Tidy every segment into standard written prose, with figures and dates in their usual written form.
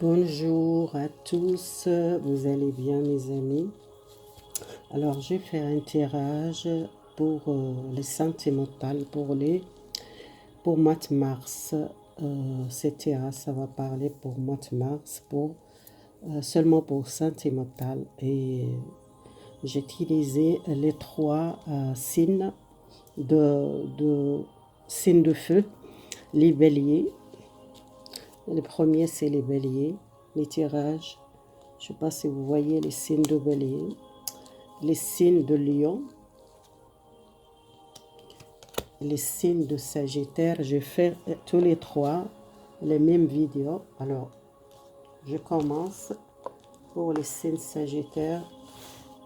Bonjour à tous, vous allez bien mes amis? Alors je vais faire un tirage pour les santé mentale pour mois de mars. Ce tirage ça va parler pour mois de mars seulement pour santé mentale et j'ai utilisé les trois signes de signes de feu, les béliers. Le premier c'est les béliers, les tirages. Je ne sais pas si vous voyez les signes de bélier, les signes de lion, les signes de sagittaire. Je fais tous les trois les mêmes vidéos. Alors, je commence pour les signes sagittaire.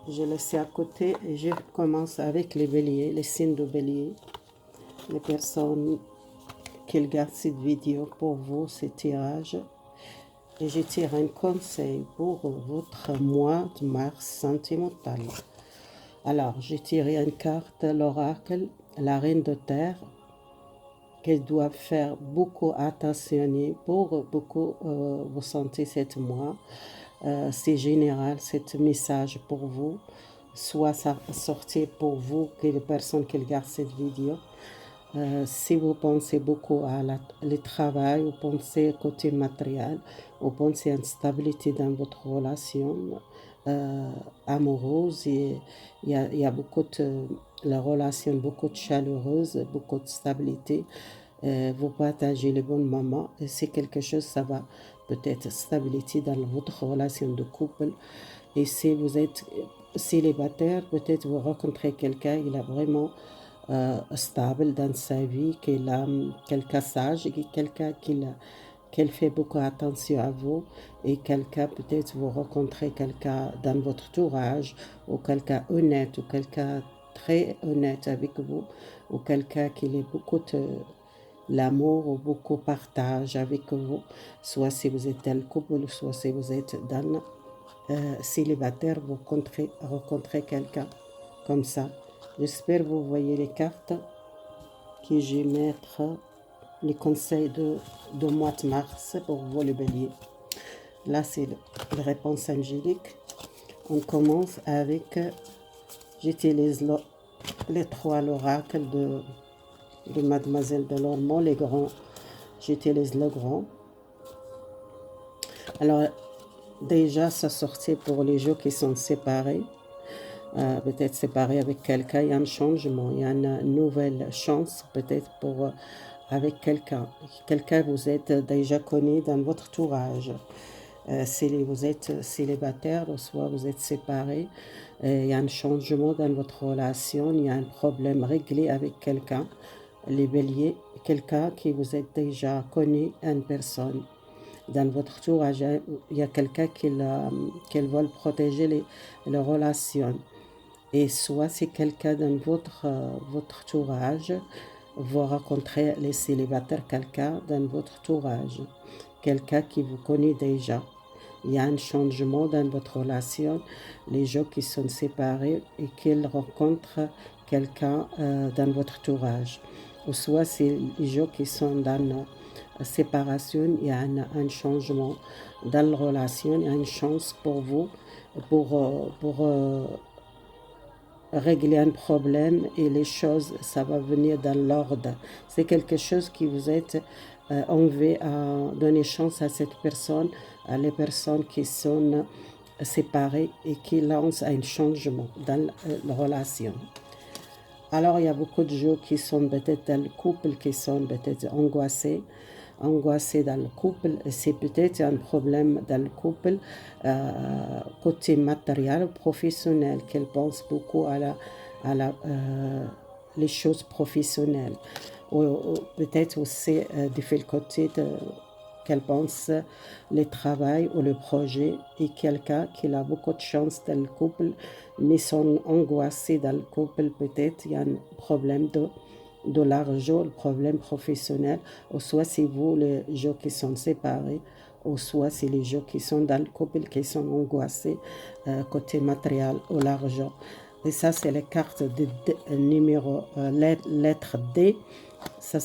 Je laisse à côté et je commence avec les béliers, les signes de bélier. Les personnes qui regardent cette vidéo pour vous, ce tirage. Et je tire un conseil pour votre mois de mars sentimental. Alors, j'ai tiré une carte, l'oracle, la reine de terre, qu'elle doit faire beaucoup attention pour beaucoup vous sentez cette mois. C'est général, c'est message pour vous. Soit ça sortir pour vous, que les personnes qui regardent cette vidéo. Si vous pensez beaucoup à le travail, vous pensez côté matériel, vous pensez à une stabilité dans votre relation amoureuse, il y a beaucoup de la relation, beaucoup de chaleureuse, beaucoup de stabilité. Vous partagez les bons moments et c'est quelque chose, ça va peut-être stabilité dans votre relation de couple. Et si vous êtes célibataire, peut-être vous rencontrez quelqu'un, il a vraiment stable dans sa vie, qu'il a quelqu'un sage, quelqu'un qu'elle fait beaucoup attention à vous et quelqu'un, peut-être vous rencontrez quelqu'un dans votre entourage ou quelqu'un honnête ou quelqu'un très honnête avec vous ou quelqu'un qui est beaucoup de l'amour ou beaucoup partage avec vous, soit si vous êtes dans le couple, soit si vous êtes dans célibataire, vous rencontrez quelqu'un comme ça. J'espère que vous voyez les cartes que je vais mettre les conseils de mois de mars pour vous le bélier. Là, c'est la réponse angélique. On commence avec, j'utilise les trois l'oracle de Mademoiselle de Lormont, les grands. J'utilise le grand. Alors, déjà, ça sortait pour les gens qui sont séparés. Peut-être séparé avec quelqu'un, il y a un changement, il y a une nouvelle chance peut-être pour avec quelqu'un. Quelqu'un vous êtes déjà connu dans votre entourage. Si vous êtes célibataire, ou soit vous êtes séparé, il y a un changement dans votre relation, il y a un problème réglé avec quelqu'un. Les béliers, quelqu'un qui vous êtes déjà connu, une personne. Dans votre entourage, il y a quelqu'un qui veut protéger les relations. Et soit si quelqu'un dans votre entourage, vous rencontrez les célibataires, quelqu'un dans votre entourage, quelqu'un qui vous connaît déjà. Il y a un changement dans votre relation, les gens qui sont séparés et qu'ils rencontrent quelqu'un dans votre entourage. Ou soit c'est les gens qui sont dans la séparation, il y a un changement dans la relation, il y a une chance pour vous pour régler un problème et les choses, ça va venir dans l'ordre. C'est quelque chose qui vous êtes envie à donner chance à cette personne, à les personnes qui sont séparées et qui lancent un changement dans la relation. Alors, il y a beaucoup de gens qui sont peut-être dans le couple, qui sont peut-être angoissés dans le couple. C'est peut-être un problème dans le couple, côté matériel, professionnel, qu'elle pense beaucoup les choses professionnelles. Ou peut-être aussi du côté qu'elle pense le travail ou le projet et quelqu'un qui a beaucoup de chance dans le couple, mais sont angoissés dans le couple, peut-être il y a un problème de l'argent, le problème professionnel, ou soit c'est vous les gens qui sont séparés, ou soit c'est les gens qui sont dans le couple qui sont angoissés côté matériel ou l'argent. Et ça, c'est les cartes de numéro lettre D. Ça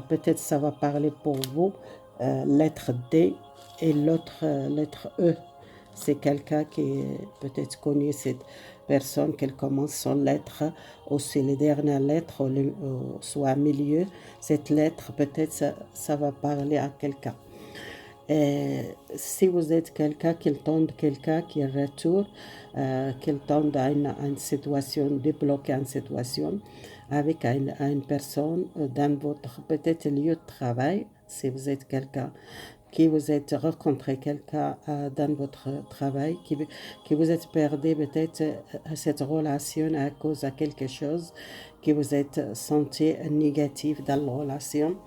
peut-être ça va parler pour vous. Lettre D et l'autre lettre E, c'est quelqu'un qui peut-être connaît cette personne, qu'elle commence son lettre, ou c'est les dernières lettres, soit à milieu. Cette lettre, peut-être ça va parler à quelqu'un. Et si vous êtes quelqu'un qui tend quelqu'un qui retourne, qui tend à une situation, débloquer une situation avec une personne dans votre peut-être lieu de travail, si vous êtes quelqu'un qui vous êtes rencontré quelqu'un dans votre travail, qui vous êtes perdu peut-être cette relation à cause de quelque chose, qui vous êtes senti négatif dans la relation.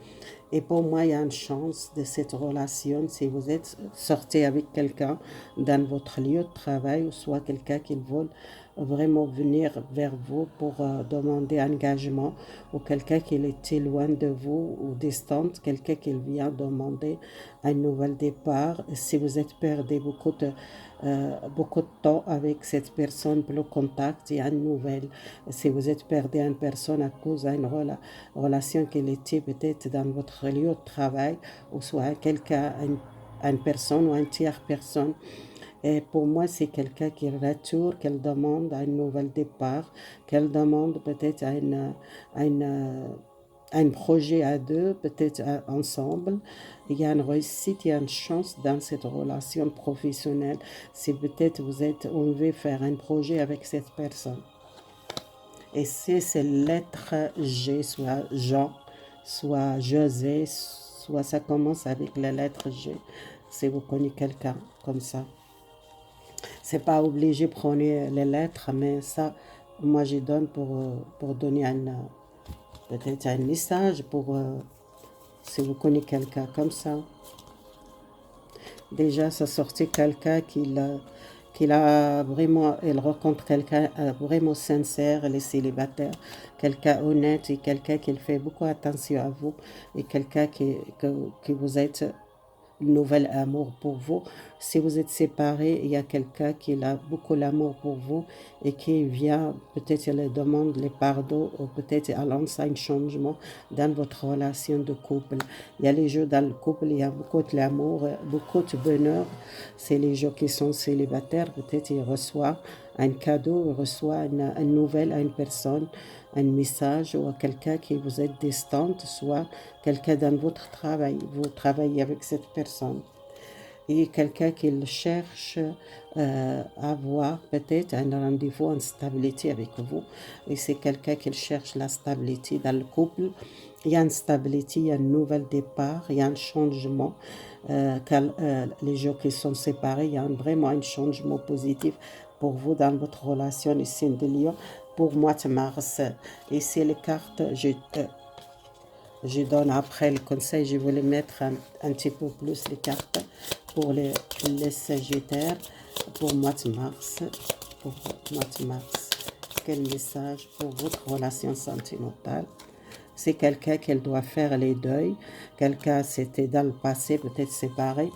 Et pour moi, il y a une chance de cette relation si vous êtes sorti avec quelqu'un dans votre lieu de travail ou soit quelqu'un qui veut vraiment venir vers vous pour demander engagement ou quelqu'un qui était loin de vous ou distant, quelqu'un qui vient demander un nouvel départ. Si vous êtes perdu beaucoup de temps avec cette personne, pour le contact, il y a une nouvelle. Si vous êtes perdu une personne à cause d'une relation qui était peut-être dans votre lieu de travail ou soit quelqu'un, une personne ou une tierce personne. Et pour moi, c'est quelqu'un qui retourne, qu'elle demande un nouvel départ, qu'elle demande peut-être un projet à deux, peut-être ensemble. Il y a une réussite, il y a une chance dans cette relation professionnelle. Si peut-être on veut faire un projet avec cette personne. Et si c'est lettre G, soit Jean, soit José, soit ça commence avec la lettre G, si vous connaissez quelqu'un comme ça. C'est pas obligé, prenez les lettres, mais ça, moi, je donne pour donner peut-être un message, si vous connaissez quelqu'un comme ça. Déjà, ça sortit quelqu'un qui a vraiment, elle rencontre quelqu'un vraiment sincère, elle est célibataire, quelqu'un honnête et quelqu'un qui fait beaucoup attention à vous et quelqu'un que vous êtes nouvel amour pour vous. Si vous êtes séparés, il y a quelqu'un qui a beaucoup d'amour pour vous et qui vient, peut-être elle demande les pardons ou peut-être elle lance un changement dans votre relation de couple. Il y a les gens dans le couple, il y a beaucoup de l'amour, beaucoup de bonheur. C'est les gens qui sont célibataires, peut-être ils reçoivent un cadeau, ils reçoivent une nouvelle à une personne, un message ou à quelqu'un qui vous est distant, soit quelqu'un dans votre travail, vous travaillez avec cette personne. Et quelqu'un qui cherche à avoir peut-être un rendez-vous en stabilité avec vous. Et c'est quelqu'un qui cherche la stabilité dans le couple. Il y a une stabilité, il y a un nouvel départ, il y a un changement. Les gens qui sont séparés, il y a vraiment un changement positif pour vous dans votre relation ici de Lyon pour mois de mars. Et c'est les cartes, je donne après le conseil, je voulais mettre un petit peu plus les cartes pour les Sagittaires pour mois de mars. Pour mois de mars, quel message pour votre relation sentimentale? C'est quelqu'un qu'elle doit faire les deuils, quelqu'un c'était dans le passé peut-être séparé,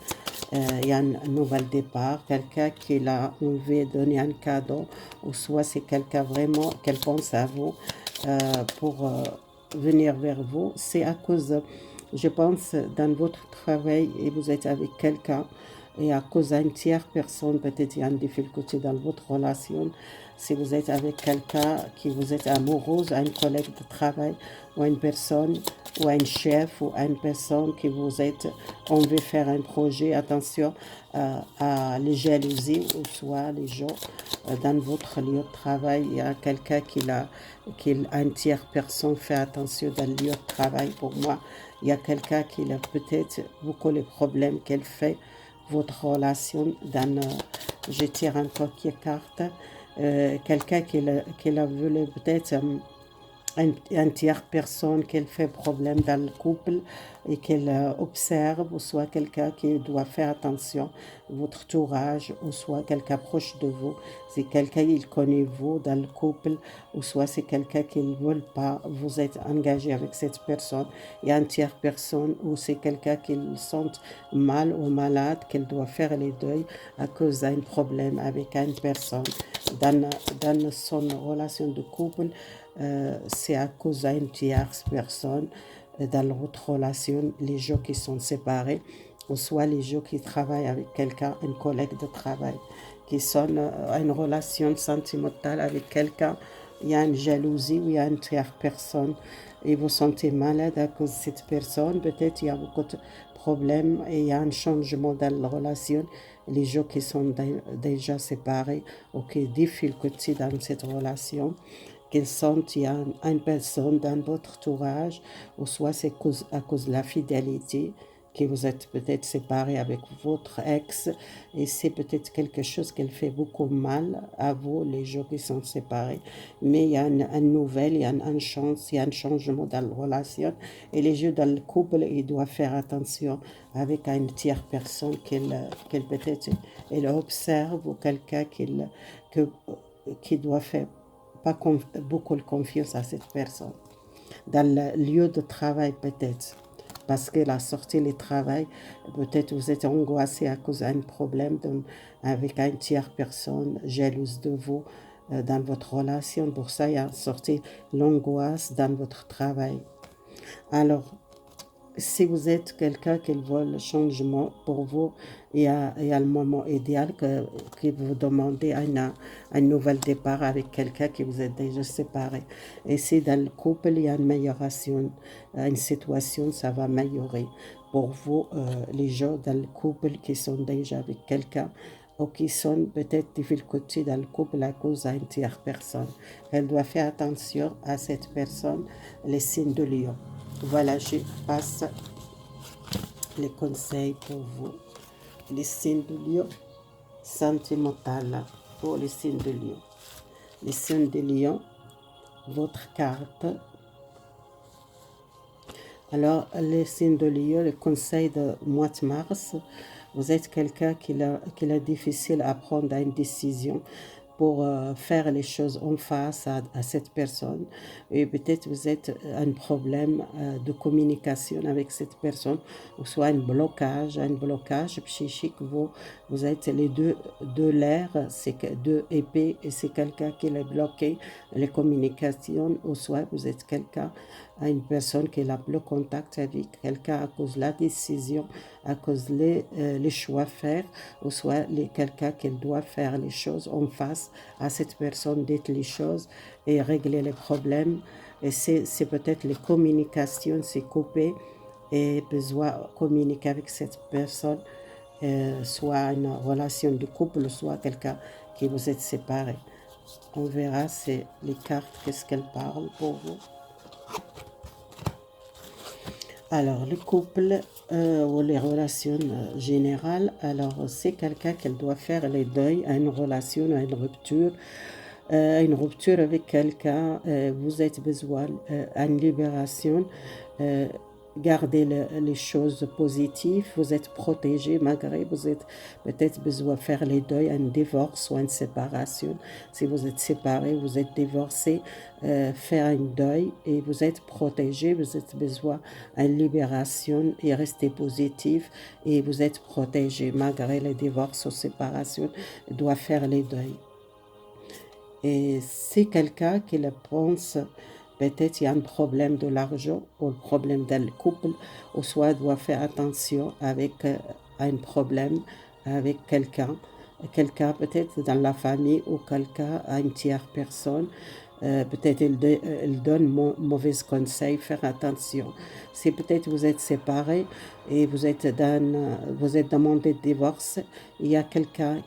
il y a un nouvel départ, quelqu'un qui a envie de donner un cadeau, ou soit c'est quelqu'un vraiment qu'elle pense à vous pour venir vers vous. C'est à cause, je pense, dans votre travail et vous êtes avec quelqu'un et à cause d'une tierce personne, peut-être il y a une difficulté dans votre relation. Si vous êtes avec quelqu'un qui vous êtes amoureuse, un collègue de travail ou une personne ou un chef ou une personne qui vous êtes, on veut faire un projet, attention à les jalousies ou soit les gens dans votre lieu de travail, il y a quelqu'un qui une tierce personne, fait attention dans le lieu de travail pour moi. Il y a quelqu'un qui a peut-être beaucoup de problèmes qu'elle fait votre relation dans, je tire encore quelques cartes, quelqu'un qui a voulu peut-être un tiers personne qu'elle fait problème dans le couple et qu'elle observe, ou soit quelqu'un qui doit faire attention à votre entourage, ou soit quelqu'un proche de vous, c'est quelqu'un qui connaît vous dans le couple, ou soit c'est quelqu'un qui ne veut pas vous êtes engagé avec cette personne, et un tiers personne, ou c'est quelqu'un qui le sent mal ou malade, qu'elle doit faire les deuils à cause d'un problème avec une personne. Dans son relation de couple, c'est à cause d'une tierce personne dans l'autre relation, les gens qui sont séparés. ou soit les gens qui travaillent avec quelqu'un, un collègue de travail, qui sont une relation sentimentale avec quelqu'un, il y a une jalousie ou il y a une tierce personne et vous sentez malade à cause de cette personne, peut-être il y a beaucoup de problèmes et il y a un changement dans la relation. Les gens qui sont déjà séparés ou qui difficultés dans cette relation, qu'ils sentent qu'il y a une personne dans votre entourage, ou soit c'est à cause de la fidélité, que vous êtes peut-être séparé avec votre ex, et c'est peut-être quelque chose qui fait beaucoup mal à vous, les gens qui sont séparés. Mais il y a une nouvelle, il y a une chance, il y a un changement dans la relation, et les gens dans le couple, ils doivent faire attention avec une tierce personne qu'elle peut-être elle observe, ou quelqu'un qui doit faire pas beaucoup de confiance à cette personne. Dans le lieu de travail peut-être, parce que la sortie du travail, peut-être vous êtes angoissé à cause d'un problème avec une tierce personne jalouse de vous dans votre relation. Pour ça, il y a sorti l'angoisse dans votre travail. Alors, si vous êtes quelqu'un qui veut le changement pour vous, il y a le moment idéal que vous demandez un nouvel départ avec quelqu'un qui vous êtes déjà séparé. Et si dans le couple, il y a une amélioration, une situation, ça va améliorer. Pour vous, les gens dans le couple qui sont déjà avec quelqu'un, ou qui sont peut-être difficultés dans le couple à cause d'une tierce personne. Elle doit faire attention à cette personne, les signes de lion. Voilà, je passe les conseils pour vous. Les signes de lion sentimental pour les signes de lion. Les signes de lion, votre carte. Alors, les signes de lion, le conseil de mois de mars, vous êtes quelqu'un qui est difficile à prendre une décision pour faire les choses en face à cette personne. Et peut-être vous êtes un problème de communication avec cette personne, ou soit un blocage psychique. Vous êtes les deux l'air, c'est deux épées, et c'est quelqu'un qui est bloqué, les communications, ou soit vous êtes quelqu'un, une personne qui a le contact avec quelqu'un à cause de la décision, à cause les choix à faire, ou soit quelqu'un qui doit faire les choses en face à cette personne, d'être les choses et régler les problèmes. Et c'est peut-être les communications, c'est coupé et besoin de communiquer avec cette personne, soit une relation de couple, soit quelqu'un qui vous êtes séparé. On verra c'est les cartes, qu'est-ce qu'elles parlent pour vous. Alors, le couple ou les relations générales, alors c'est quelqu'un qui doit faire les deuils à une relation, à une rupture avec quelqu'un, vous êtes besoin d'une libération, gardez les choses positives, vous êtes protégé malgré, vous êtes peut-être besoin de faire les deuils, un divorce ou une séparation. Si vous êtes séparé, vous êtes divorcé, faire un deuil et vous êtes protégé, vous êtes besoin d'une libération et rester positif et vous êtes protégé malgré les divorces ou séparations, doit faire les deuils. Et c'est quelqu'un qui le pense, peut-être il y a un problème de l'argent ou un problème dans le couple, ou soit doit faire attention avec un problème avec quelqu'un peut-être dans la famille ou quelqu'un à une tierce personne. Peut-être il donne mauvais conseils, faire attention. Si peut-être vous êtes séparés et vous êtes demandé de divorce, il y a quelqu'un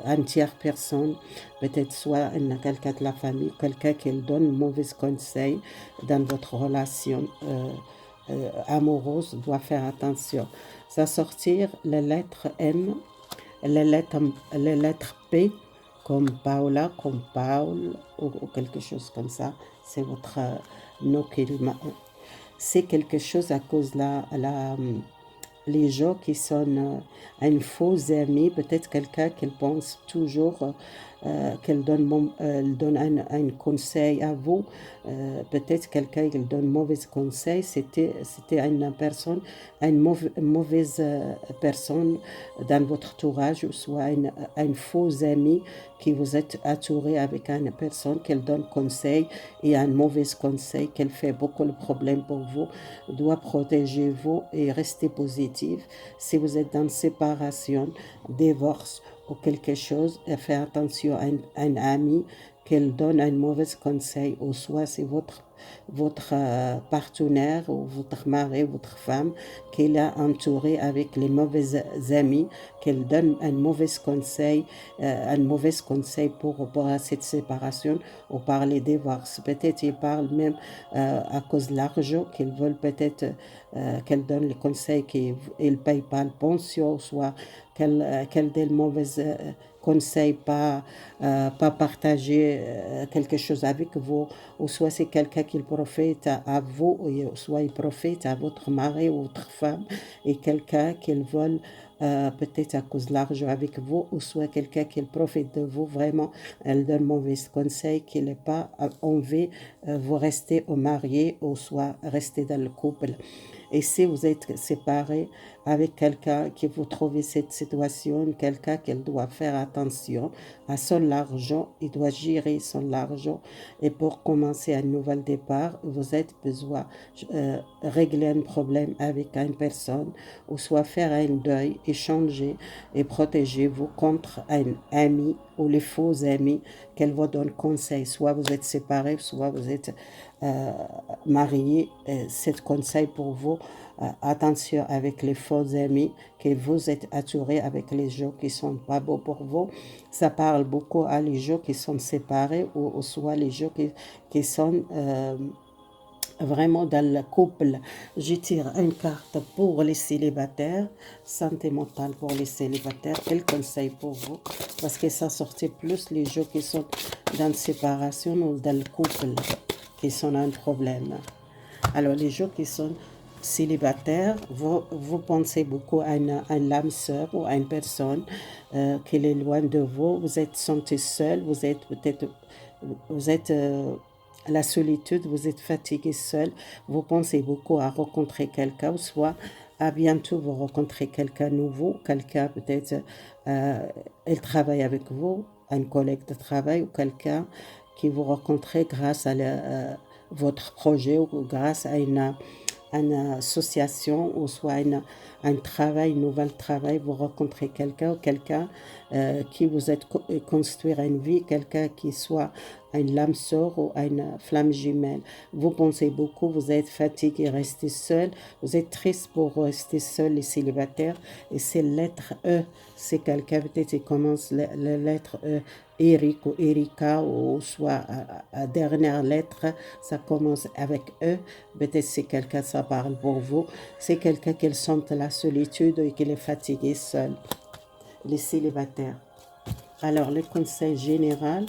une tierce personne, peut-être soit quelqu'un de la famille, quelqu'un qui donne mauvais conseils dans votre relation amoureuse, doit faire attention. Ça sortir les lettres M, les lettres P, comme Paola, comme Paul, ou quelque chose comme ça. C'est votre nom c'est quelque chose à cause de les gens qui sont un faux ami, peut-être quelqu'un qui pense toujours qu'elle donne un conseil à vous, peut-être quelqu'un qui donne mauvais conseil, c'était une mauvaise personne dans votre entourage, ou soit un faux ami qui vous êtes entouré avec une personne qui donne conseil et un mauvais conseil, qu'elle fait beaucoup de problèmes pour vous, doit protéger vous et rester positif. négative. Si vous êtes dans séparation, divorce ou quelque chose, faites attention à un ami qu'elle donne un mauvais conseil, ou soit c'est votre partenaire ou votre mari, votre femme, qu'elle a entouré avec les mauvais amis, qu'elle donne un mauvais conseil pour cette séparation ou par les divorces. Peut-être ils parlent même à cause de l'argent, qu'ils veulent peut-être qu'elle donne les conseils qu'ils ne payent pas la pension, soit qu'elle donne mauvais conseil, pas partager quelque chose avec vous, ou soit c'est quelqu'un qui profite à vous, ou soit il profite à votre mari ou votre femme, et quelqu'un qui veut peut-être à cause de l'argent avec vous, ou soit quelqu'un qui profite de vous vraiment, elle donne mauvais conseil, qu'il n'est pas envie vous rester au marié, ou soit rester dans le couple. Et si vous êtes séparé avec quelqu'un qui vous trouvez cette situation, quelqu'un qui doit faire attention à son argent, il doit gérer son argent. Et pour commencer un nouvel départ, vous êtes besoin régler un problème avec une personne, ou soit faire un deuil, échanger et protéger-vous contre un ami ou les faux amis qu'elle vous donne conseil. Soit vous êtes séparés, soit vous êtes mariés. C'est conseil pour vous. Attention avec les faux amis, que vous êtes attirés avec les gens qui sont pas beaux pour vous. Ça parle beaucoup à les gens qui sont séparés, ou soit les gens qui sont vraiment dans le couple. Je tire une carte pour les célibataires, santé mentale pour les célibataires. Quel conseil pour vous? Parce que ça sortait plus les gens qui sont dans la séparation ou dans le couple, qui sont un problème. Alors les gens qui sont célibataire, vous pensez beaucoup à une âme sœur ou à une personne qui est loin de vous. Vous êtes senti seul, vous êtes peut-être, vous êtes la solitude, vous êtes fatigué seul. Vous pensez beaucoup à rencontrer quelqu'un, ou soit à bientôt vous rencontrer quelqu'un nouveau, quelqu'un peut-être, elle travaille avec vous, un collègue de travail, ou quelqu'un qui vous rencontrez grâce à votre projet, ou grâce à une association, ou soit un travail, un nouvel travail, vous rencontrez quelqu'un, ou quelqu'un qui vous aide construire une vie, quelqu'un qui soit une lame sœur ou une flamme jumelle. Vous pensez beaucoup, vous êtes fatigué, restez seul, vous êtes triste pour rester seul, les célibataires, et c'est lettre E. C'est quelqu'un peut-être qui commence la lettre E, Eric ou Erika, ou soit à dernière lettre, ça commence avec E. Peut-être c'est quelqu'un, ça parle pour vous. C'est quelqu'un qui sent la solitude et qui est fatigué seul. Les célibataires. Alors, le conseil général,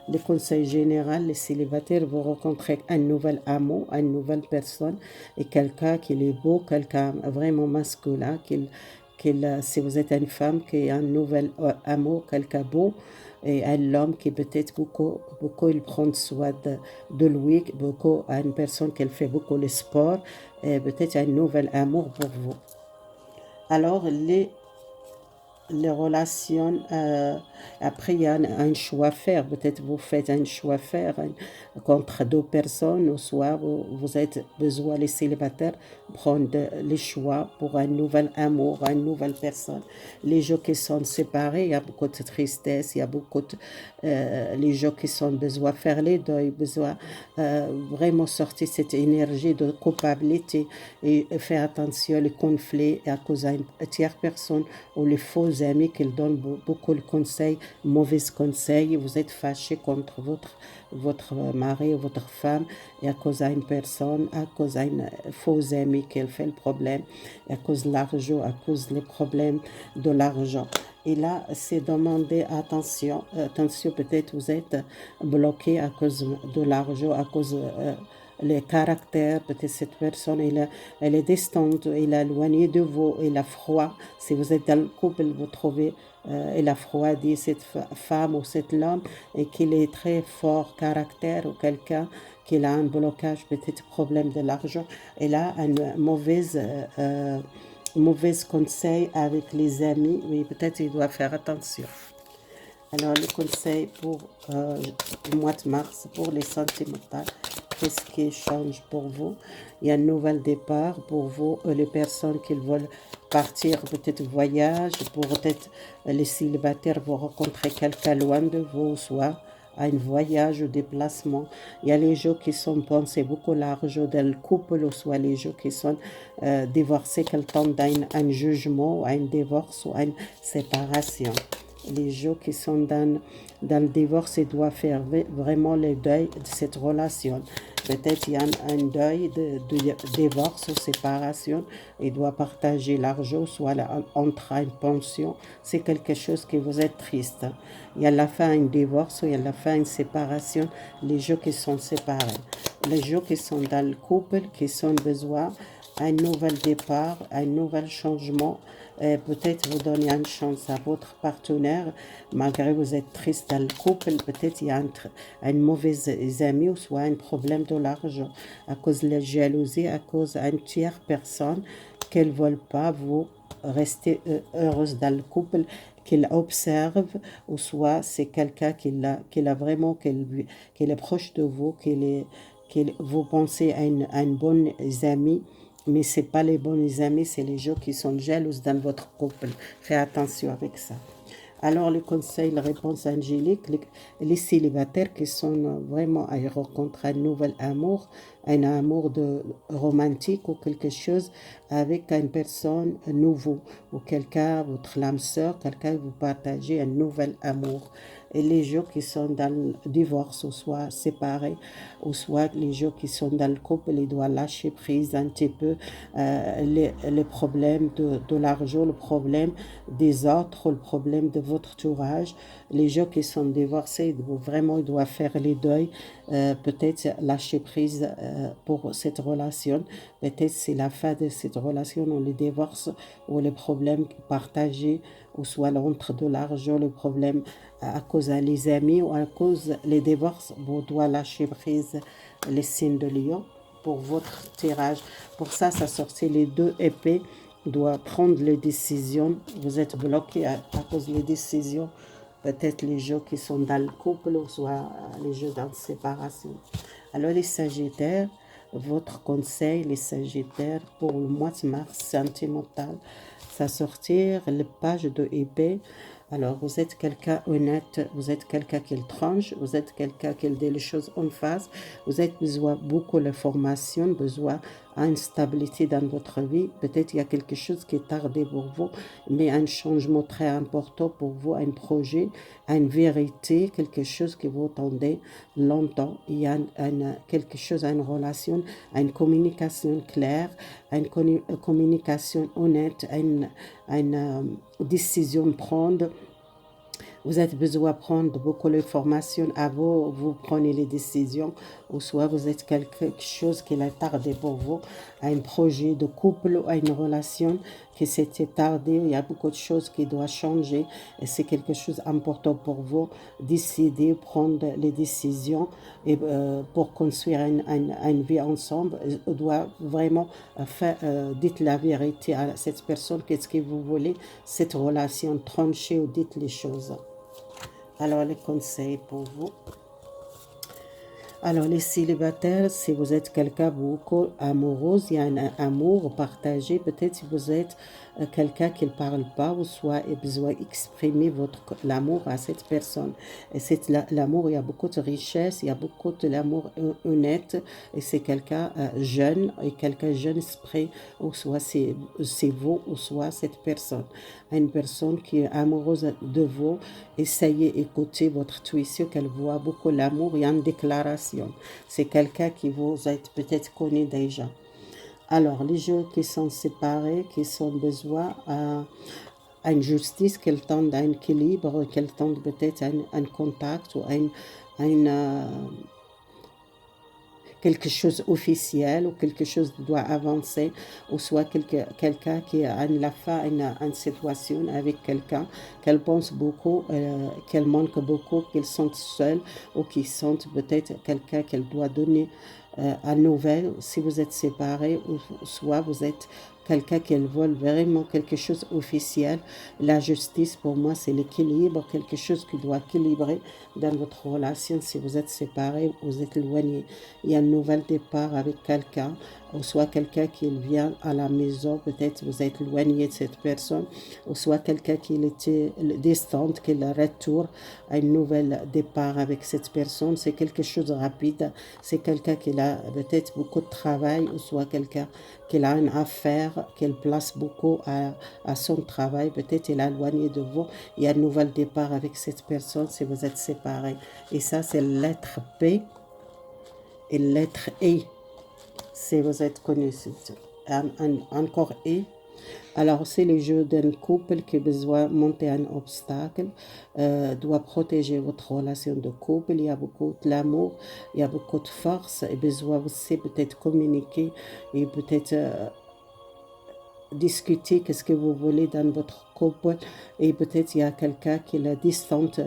les célibataires vont rencontrer un nouvel amour, une nouvelle personne, et quelqu'un qui est beau, quelqu'un vraiment masculin, si vous êtes une femme qui a un nouvel amour, quelqu'un beau, et un homme qui peut-être beaucoup il prend soin de lui, beaucoup à une personne qui fait beaucoup le sport, et peut-être un nouvel amour pour vous. Alors, les relations, après il y a un choix à faire, peut-être vous faites un choix à faire contre deux personnes, ou soit vous êtes besoin, les célibataires, prendre les choix pour un nouvel amour, une nouvelle personne. Les gens qui sont séparés, il y a beaucoup de tristesse, il y a beaucoup de les gens qui sont besoin de faire les deuils, besoin vraiment sortir cette énergie de culpabilité, et faire attention aux conflits à cause d'une tierce personne, ou les faux amis qui donnent beaucoup de conseils, mauvais conseils. Vous êtes fâché contre votre mari ou votre femme, et à cause d'une personne, à cause d'un faux ami qui fait le problème, à cause de l'argent, à cause des problèmes de l'argent. Et là, c'est demander attention. Attention, peut-être vous êtes bloqué à cause de l'argent, à cause les caractères, peut-être cette personne, elle est distante, elle est éloignée de vous, elle a froid. Si vous êtes dans le couple, vous trouvez, elle a froidi cette femme ou cet homme, et qu'il est très fort caractère, ou quelqu'un qui a un blocage, peut-être problème de l'argent, elle a une mauvaise conseil avec les amis, mais peut-être il doit faire attention. Alors, le conseil pour le mois de mars, pour les sentimentales, qu'est-ce qui change pour vous? Il y a un nouvel départ pour vous, les personnes qui veulent partir peut-être voyage, pour peut-être les célibataires vont rencontrer quelqu'un loin de vous, soit à un voyage ou déplacement. Il y a les gens qui sont pensés beaucoup l'argent dans le couple, ou soit les gens qui sont divorcés, qui attendent un jugement, un divorce ou une séparation. Les gens qui sont dans le divorce, ils doivent faire vraiment le deuil de cette relation. Peut-être il y a un deuil de divorce ou séparation. Il doit partager l'argent, soit entre une pension. C'est quelque chose qui vous est triste. Il y a la fin un divorce, il y a la fin une séparation. Les gens qui sont séparés. Les gens qui sont dans le couple, qui ont besoin d'un nouvel départ, un nouvel changement. Peut-être vous donnez une chance à votre partenaire, malgré que vous êtes triste dans le couple, peut-être il y a un mauvais ami ou soit un problème de l'argent à cause de la jalousie, à cause d'une tierce personne qu'elle ne veut pas vous rester heureuse dans le couple, qu'il observe, ou soit c'est quelqu'un qui a vraiment, qu'il est proche de vous, vous pensez à une bonne amie, mais ce n'est pas les bons amis, c'est les gens qui sont jaloux dans votre couple. Faites attention avec ça. Alors, le conseil, la réponse angélique, les célibataires qui sont vraiment à rencontrer un nouvel amour, un amour romantique ou quelque chose avec une personne nouveau, ou quelqu'un, votre âme sœur, quelqu'un vous partagez un nouvel amour. Et les gens qui sont dans le divorce, ou soit séparés, ou soit les gens qui sont dans le couple, ils doivent lâcher prise un petit peu les problèmes de l'argent, le problème des autres, le problème de votre entourage. Les gens qui sont divorcés, vraiment, ils doivent faire les deuils, peut-être lâcher prise pour cette relation. Peut-être c'est la fin de cette relation, ou le divorce, ou les problèmes partagés, ou soit l'entre de l'argent, le problème à cause des amis ou à cause des divorces. Vous devez lâcher prise les signes de lion pour votre tirage. Pour ça, ça sortit les deux épées. Doit prendre les décisions. Vous êtes bloqué à cause des décisions. Peut-être les gens qui sont dans le couple, ou soit les gens dans la séparation. Alors les Sagittaires, votre conseil, les Sagittaires, pour le mois de mars sentimental, ça sortir le page de épée. Alors, vous êtes quelqu'un honnête, vous êtes quelqu'un qui tranche, vous êtes quelqu'un qui dit les choses en face, vous avez besoin beaucoup de formation, besoin d'une stabilité dans votre vie. Peut-être il y a quelque chose qui est tardé pour vous, mais un changement très important pour vous, un projet, une vérité, quelque chose que vous attendez longtemps. Il y a quelque chose, une relation, une communication claire, une communication honnête, une décision prendre. Vous avez besoin de prendre beaucoup d'informations avant vous prenez les décisions, ou soit vous êtes quelque chose qui est tardé pour vous, un projet de couple ou une relation qui s'était tardé, il y a beaucoup de choses qui doivent changer et c'est quelque chose d'important pour vous, décider, prendre les décisions et pour construire une vie ensemble, on doit vraiment faire, dites la vérité à cette personne, qu'est-ce que vous voulez, cette relation, trancher ou dites les choses. Alors, les conseils pour vous. Alors, les célibataires, si vous êtes quelqu'un beaucoup amoureux, il y a un amour partagé. Peut-être si vous êtes quelqu'un qui ne parle pas, ou soit besoin d'exprimer l'amour à cette personne. Et l'amour, il y a beaucoup de richesse, il y a beaucoup de l'amour honnête. Et c'est quelqu'un jeune, et quelqu'un jeune esprit, ou soit c'est vous, ou soit cette personne. Une personne qui est amoureuse de vous, essayez d'écouter votre intuition, qu'elle voit beaucoup l'amour, il y a une déclaration. C'est quelqu'un qui vous êtes peut-être connu déjà. Alors, les gens qui sont séparés, qui ont besoin à une justice, qu'elle tendent à un équilibre, qu'elle tendent peut-être à un contact ou quelque chose officiel, ou quelque chose qui doit avancer, ou soit quelqu'un qui a la fin une situation avec quelqu'un qu'elle pense beaucoup, qu'elle manque beaucoup, qu'elle sente seule, ou qui sente peut-être quelqu'un qu'elle doit donner à nouvelle. Si vous êtes séparés, ou soit vous êtes quelqu'un qui veut vraiment quelque chose officiel. La justice, pour moi, c'est l'équilibre, quelque chose qui doit équilibrer dans votre relation. Si vous êtes séparés, vous êtes éloignés, il y a un nouvel départ avec quelqu'un, ou soit quelqu'un qui vient à la maison, peut-être vous êtes éloigné de cette personne, ou soit quelqu'un qui était distante, qui retourne à un nouvel départ avec cette personne. C'est quelque chose de rapide, c'est quelqu'un qui a peut-être beaucoup de travail, ou soit quelqu'un qui a une affaire, qu'elle place beaucoup à son travail, peut-être il est éloigné de vous, il y a un nouvel départ avec cette personne si vous êtes séparés. Et ça, c'est lettre P et lettre E, si vous êtes connus. Encore E. Alors, c'est le jeu d'un couple qui a besoin de monter un obstacle, doit protéger votre relation de couple. Il y a beaucoup de l'amour, il y a beaucoup de force, et besoin aussi peut-être communiquer et peut-être discuter qu'est-ce que vous voulez dans votre couple. Et peut-être il y a quelqu'un qui est distante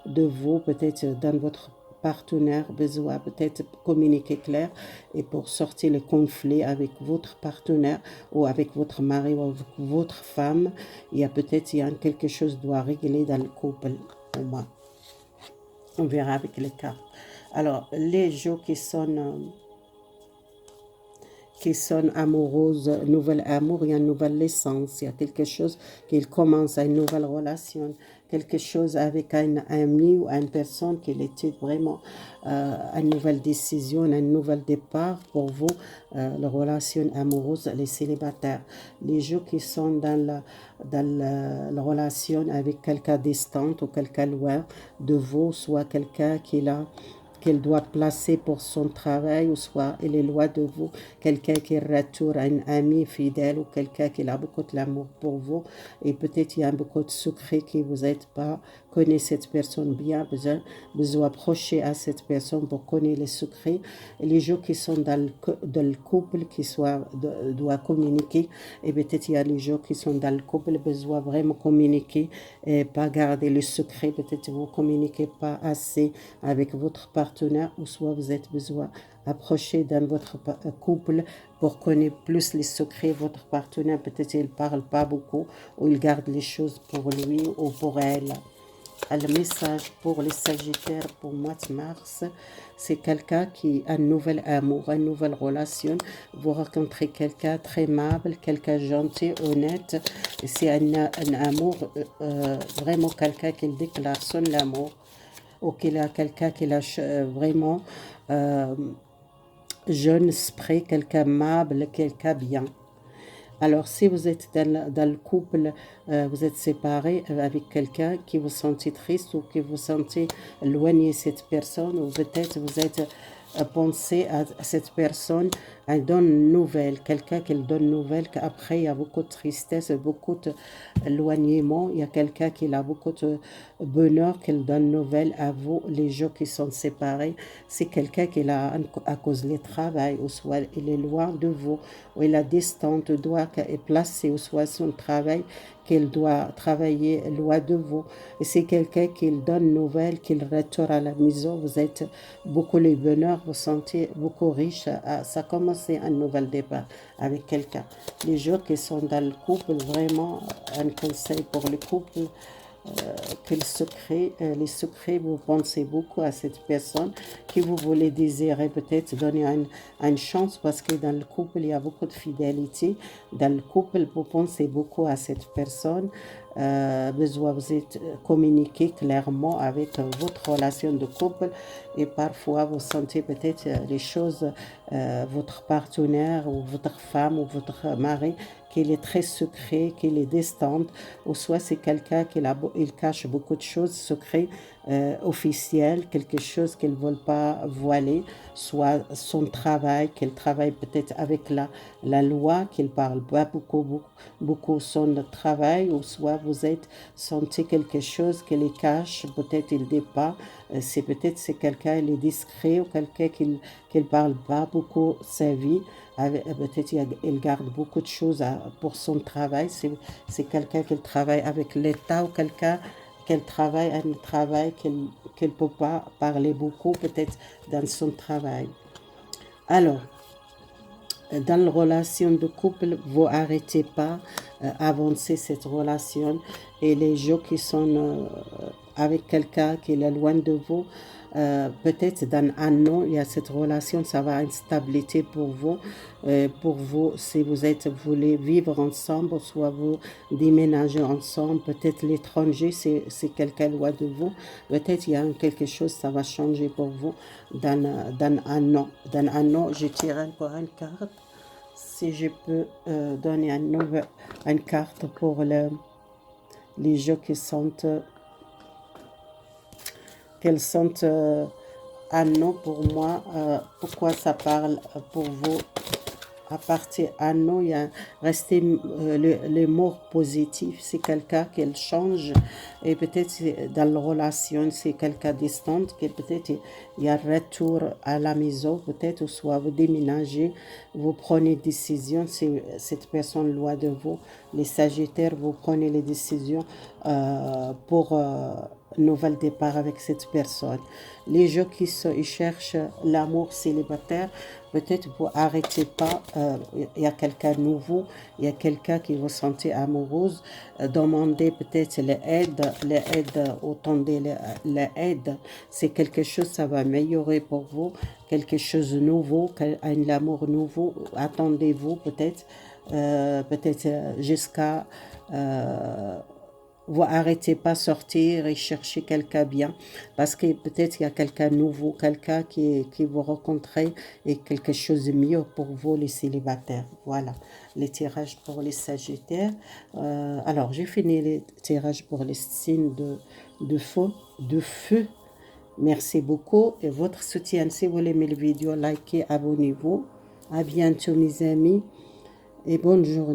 de vous, peut-être dans votre partenaire, besoin peut-être communiquer clair et pour sortir le conflit avec votre partenaire ou avec votre mari ou avec votre femme. Il y a peut-être quelque chose doit régler dans le couple. Pour moi, on verra avec les cartes. Alors, les jeux qui sont amoureuses, nouvel amour, il y a une nouvelle naissance, il y a quelque chose qui commence à une nouvelle relation, quelque chose avec un ami ou une personne qui était vraiment une nouvelle décision, un nouvel départ pour vous, la relation amoureuse, les célibataires. Les jeux qui sont dans la relation avec quelqu'un distant ou quelqu'un loin de vous, soit quelqu'un qu'elle doit placer pour son travail, ou soit elle est loin de vous, quelqu'un qui retourne à un ami fidèle ou quelqu'un qui a beaucoup de l'amour pour vous, et peut-être il y a beaucoup de secrets que vous n'êtes pas, connaissez cette personne bien, besoin approcher à cette personne pour connaître les secrets. Et les gens qui sont dans le couple, qui doivent communiquer, et peut-être il y a les gens qui sont dans le couple, besoin vraiment communiquer, et pas garder le secret, peut-être vous communiquez pas assez avec votre partenaire, ou soit vous êtes besoin approcher dans votre couple pour connaître plus les secrets. Votre partenaire, peut-être il parle pas beaucoup, ou il garde les choses pour lui ou pour elle. Le message pour les Sagittaires pour le mois de mars, c'est quelqu'un qui a un nouvel amour, une nouvelle relation. Vous rencontrez quelqu'un très aimable, quelqu'un gentil, honnête. C'est un amour, vraiment quelqu'un qui déclare son amour, ou qu'il a quelqu'un qui a vraiment jeune esprit, quelqu'un aimable, quelqu'un bien. Alors, si vous êtes dans le couple, vous êtes séparé avec quelqu'un qui vous sentez triste ou qui vous sentez éloigné de cette personne, ou peut-être vous êtes pensé à cette personne, elle donne une nouvelle, quelqu'un qui donne une nouvelle, qu'après il y a beaucoup de tristesse, beaucoup d'éloignement, il y a quelqu'un qui a beaucoup de bonheur, qu'elle donne une nouvelle à vous, les gens qui sont séparés. C'est quelqu'un qui a à cause du travail, ou soit il est loin de vous, ou il a distante, doit placer, ou soit son travail, qu'elle doit travailler loin de vous. Et c'est quelqu'un qui donne une nouvelle, qu'il retourne à la maison, vous êtes beaucoup le bonheur, vous sentez beaucoup riche, ça commence un nouvel départ avec quelqu'un. Les gens qui sont dans le couple, vraiment un conseil pour le couple, que les secrets, vous pensez beaucoup à cette personne que vous voulez désirer, peut-être donner une chance, parce que dans le couple, il y a beaucoup de fidélité. Dans le couple, vous pensez beaucoup à cette personne. Besoin vous êtes communiquer clairement avec votre relation de couple, et parfois vous sentez peut-être les choses, votre partenaire ou votre femme ou votre mari, qu'il est très secret, qu'il est distante, ou soit c'est quelqu'un il cache beaucoup de choses secrets, officielles, quelque chose qu'elle ne veut pas voiler, soit son travail, qu'elle travaille peut-être avec la loi, qu'elle parle pas beaucoup son travail, ou soit vous êtes senti quelque chose qu'elle cache, peut-être il ne dit pas, c'est quelqu'un, il est discret, ou quelqu'un qui ne parle pas beaucoup sa vie. Peut-être il garde beaucoup de choses pour son travail. C'est quelqu'un qui travaille avec l'État, ou quelqu'un qui travaille un travail qu'elle ne peut pas parler beaucoup, peut-être dans son travail. Alors, dans la relation de couple, vous arrêtez pas avancer cette relation. Et les gens qui sont avec quelqu'un qui est loin de vous, peut-être dans un an, il y a cette relation, ça va une stabilité pour vous, si vous voulez vivre ensemble, soit vous déménager ensemble, peut-être l'étranger, c'est quelqu'un loin de vous, peut-être il y a quelque chose, ça va changer pour vous dans un an. Dans un an, je tire encore une carte, si je peux donner une carte pour les gens qui sont quels sont un nom pour moi, pourquoi ça parle pour vous. À partir d'un an, il y a resté le mot positif, c'est quelqu'un qui change, et peut-être dans la relation, c'est quelqu'un distant, que peut-être il y a retour à la maison, peut-être, ou soit vous déménagez, vous prenez des décisions, c'est cette personne loin de vous, les Sagittaires, vous prenez les décisions pour nouvel départ avec cette personne. Les gens qui ils cherchent l'amour célibataire, peut-être vous arrêtez pas, il y a quelqu'un de nouveau, il y a quelqu'un qui vous sentez amoureuse, demandez peut-être l'aide, attendez l'aide, c'est quelque chose, ça va améliorer pour vous, quelque chose de nouveau, un amour nouveau, attendez-vous peut-être jusqu'à vous arrêtez pas sortir et chercher quelqu'un bien, parce que peut-être il y a quelqu'un nouveau, quelqu'un qui vous rencontrez, et quelque chose de mieux pour vous les célibataires. Voilà les tirages pour les Sagittaires. Alors j'ai fini les tirages pour les signes de feu. Merci beaucoup et votre soutien. Si vous aimez la vidéo, likez, abonnez-vous. À bientôt mes amis et bonne journée.